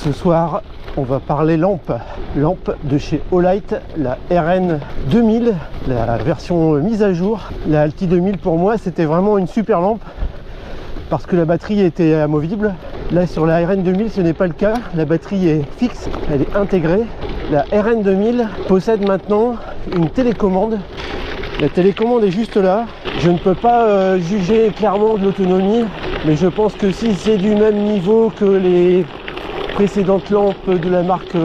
Ce soir, on va parler lampe de chez Olight, la RN 2000, la version mise à jour. La Alti 2000 pour moi c'était vraiment une super lampe parce que la batterie était amovible. Là sur la RN 2000 ce n'est pas le cas, la batterie est fixe, elle est intégrée. La RN 2000 possède maintenant une télécommande. La télécommande est juste là. Je ne peux pas juger clairement de l'autonomie, mais je pense que si c'est du même niveau que les précédentes lampes de la marque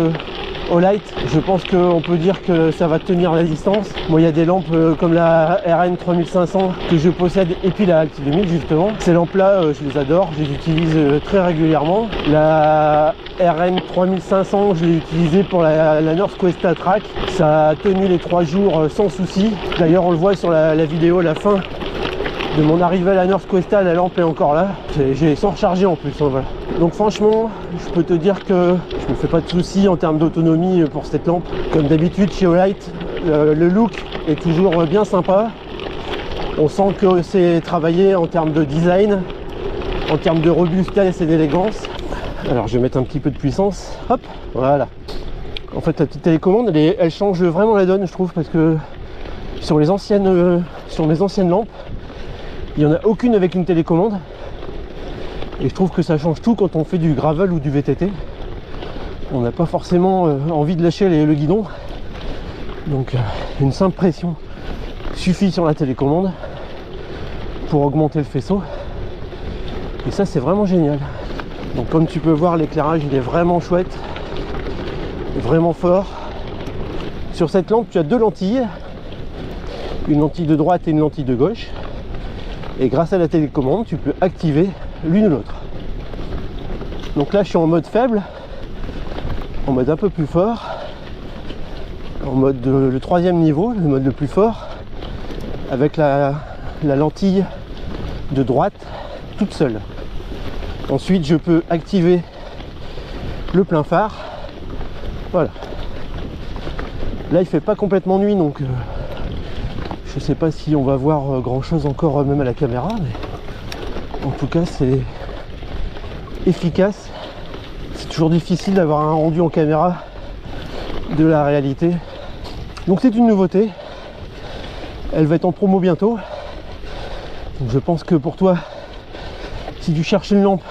Olight, je pense qu'on peut dire que ça va tenir la distance. Moi, il y a des lampes comme la RN 3500 que je possède et puis la Alti 2000 justement. Ces lampes-là, je les adore, je les utilise très régulièrement. La RN 3500, je l'ai utilisée pour la Northquesta Track. Ça a tenu les 3 jours sans souci. D'ailleurs, on le voit sur la vidéo à la fin de mon arrivée à la Northquesta, la lampe est encore là. J'ai sans recharger en plus, hein, voilà. Donc franchement, je peux te dire que je me fais pas de soucis en termes d'autonomie pour cette lampe. Comme d'habitude chez Olight, le look est toujours bien sympa. On sent que c'est travaillé en termes de design, en termes de robustesse et d'élégance. Alors je vais mettre un petit peu de puissance. Hop, voilà. En fait, la petite télécommande, elle change vraiment la donne, je trouve, parce que sur mes anciennes lampes, il n'y en a aucune avec une télécommande. Et je trouve que ça change tout quand on fait du gravel ou du VTT. On n'a pas forcément envie de lâcher le guidon. Donc une simple pression suffit sur la télécommande pour augmenter le faisceau. Et ça, c'est vraiment génial. Donc comme tu peux voir, l'éclairage il est vraiment chouette, vraiment fort. Sur cette lampe, tu as 2 lentilles, une lentille de droite et une lentille de gauche. Et grâce à la télécommande, tu peux activer l'une ou l'autre. Donc là, je suis en mode faible, en mode un peu plus fort, en mode le 3e niveau, le mode le plus fort, avec la lentille de droite toute seule. Ensuite, je peux activer le plein phare. Voilà. Là, il fait pas complètement nuit, donc je sais pas si on va voir grand chose encore même à la caméra, mais en tout cas c'est efficace. C'est toujours difficile d'avoir un rendu en caméra de la réalité. Donc c'est une nouveauté. Elle va être en promo bientôt. Donc je pense que pour toi, si tu cherches une lampe,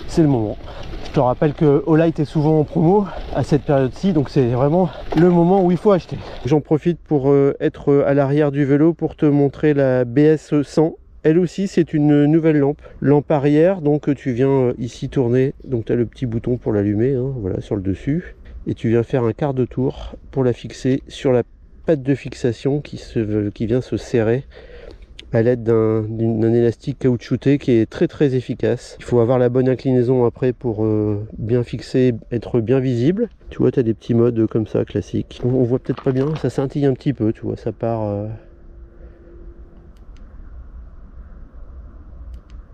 c'est le moment. Je te rappelle que Olight est souvent en promo à cette période-ci, donc c'est vraiment le moment où il faut acheter. J'en profite pour être à l'arrière du vélo pour te montrer la BS 100. Elle aussi, c'est une nouvelle lampe arrière. Donc tu viens ici tourner, donc tu as le petit bouton pour l'allumer, hein, voilà, sur le dessus. Et tu viens faire un quart de tour pour la fixer sur la patte de fixation qui vient se serrer à l'aide d'un élastique caoutchouté qui est très efficace. Il faut avoir la bonne inclinaison après pour bien fixer, être bien visible. Tu vois, tu as des petits modes comme ça, classiques. On voit peut-être pas bien, ça scintille un petit peu, tu vois, ça part...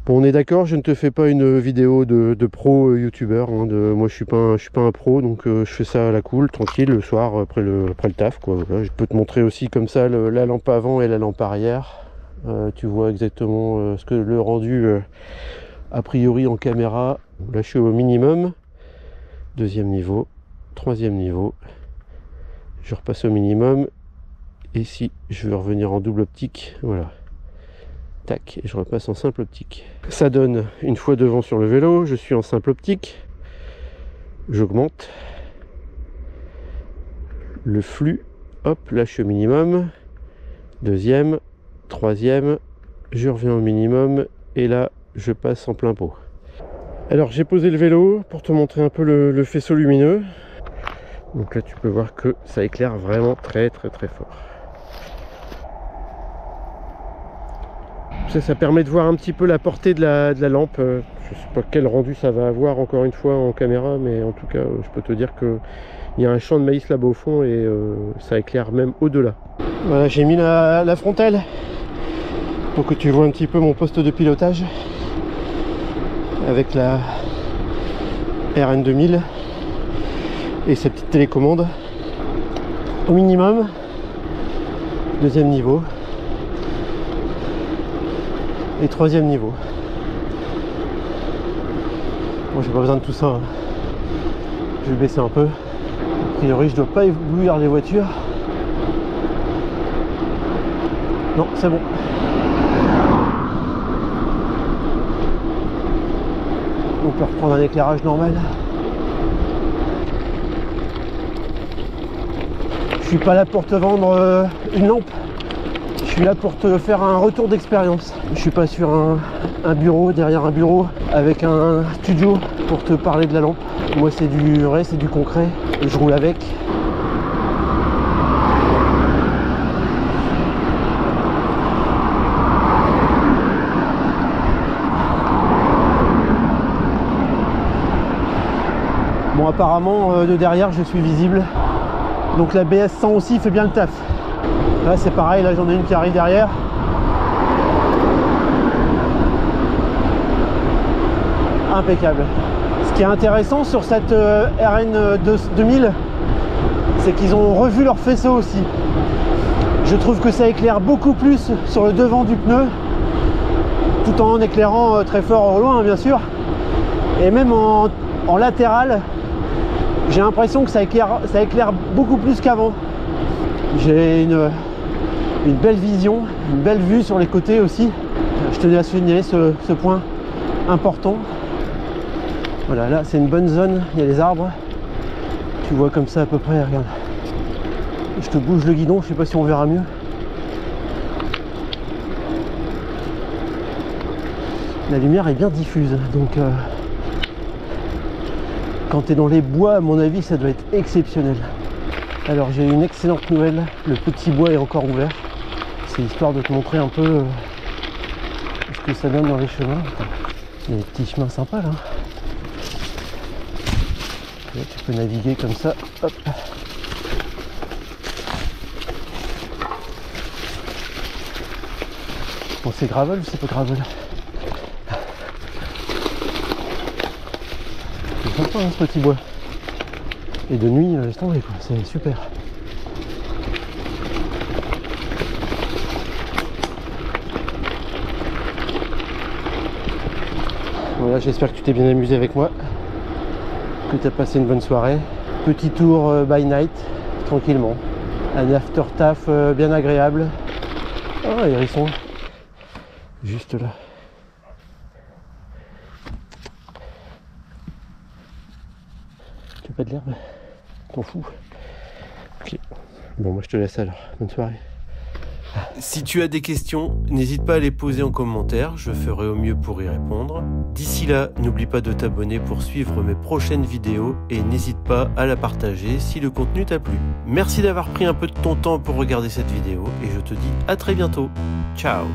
Bon, on est d'accord, je ne te fais pas une vidéo de pro youtubeur, hein, moi je suis pas un pro, donc je fais ça à la cool, tranquille, le soir après le taf, quoi. Voilà. Je peux te montrer aussi comme ça la lampe avant et la lampe arrière. Tu vois exactement ce que le rendu a priori en caméra. Là je suis au minimum, 2e niveau, 3e niveau, je repasse au minimum, et si je veux revenir en double optique, voilà, tac, et je repasse en simple optique. Ça donne, une fois devant sur le vélo, je suis en simple optique, j'augmente le flux, hop, là je suis au minimum, 2e, 3e, je reviens au minimum, et là je passe en plein pot. Alors j'ai posé le vélo pour te montrer un peu le faisceau lumineux. Donc là tu peux voir que ça éclaire vraiment très fort. Ça permet de voir un petit peu la portée de la lampe. Je sais pas quel rendu ça va avoir encore une fois en caméra, mais en tout cas je peux te dire que il y a un champ de maïs là-bas au fond et ça éclaire même au-delà. Voilà, j'ai mis la frontale pour que tu vois un petit peu mon poste de pilotage avec la RN 2000 et sa petite télécommande au minimum, 2e niveau et 3e niveau. Moi j'ai pas besoin de tout ça, hein. Je vais baisser un peu. A priori je dois pas éblouir les voitures. Non, c'est bon. On peut reprendre un éclairage normal. Je suis pas là pour te vendre une lampe. Je suis là pour te faire un retour d'expérience. Je suis pas sur un bureau, derrière un bureau, avec un studio pour te parler de la lampe. Moi c'est du vrai, c'est du concret. Et je roule avec. Bon, apparemment de derrière je suis visible. Donc la BS100 aussi fait bien le taf. Là c'est pareil, là j'en ai une qui arrive derrière. Impeccable. Ce qui est intéressant sur cette RN 2000, c'est qu'ils ont revu leur faisceau aussi. Je trouve que ça éclaire beaucoup plus sur le devant du pneu, tout en éclairant très fort au loin, bien sûr. Et même en latéral, j'ai l'impression que ça éclaire beaucoup plus qu'avant. J'ai une belle vision, une belle vue sur les côtés aussi. Je tenais à souligner ce point important. Voilà, là c'est une bonne zone, il y a les arbres. Tu vois comme ça à peu près, regarde. Je te bouge le guidon, je sais pas si on verra mieux. La lumière est bien diffuse, donc quand tu es dans les bois, à mon avis, ça doit être exceptionnel. Alors j'ai une excellente nouvelle, le petit bois est encore ouvert. C'est histoire de te montrer un peu ce que ça donne dans les chemins. Attends, il y a des petits chemins sympas là. Là, tu peux naviguer comme ça. Hop. Bon, c'est gravel ou c'est pas gravel? C'est sympa hein, ce petit bois. Et de nuit, laisse tomber quoi, c'est super. Voilà, j'espère que tu t'es bien amusé avec moi, que tu as passé une bonne soirée. Petit tour by night, tranquillement. Un after taf bien agréable. Oh, hérisson, juste là. Tu veux pas de l'herbe? T'en fous? Ok. Bon, moi je te laisse alors. Bonne soirée. Si tu as des questions, n'hésite pas à les poser en commentaire, je ferai au mieux pour y répondre. D'ici là, n'oublie pas de t'abonner pour suivre mes prochaines vidéos et n'hésite pas à la partager si le contenu t'a plu. Merci d'avoir pris un peu de ton temps pour regarder cette vidéo et je te dis à très bientôt. Ciao!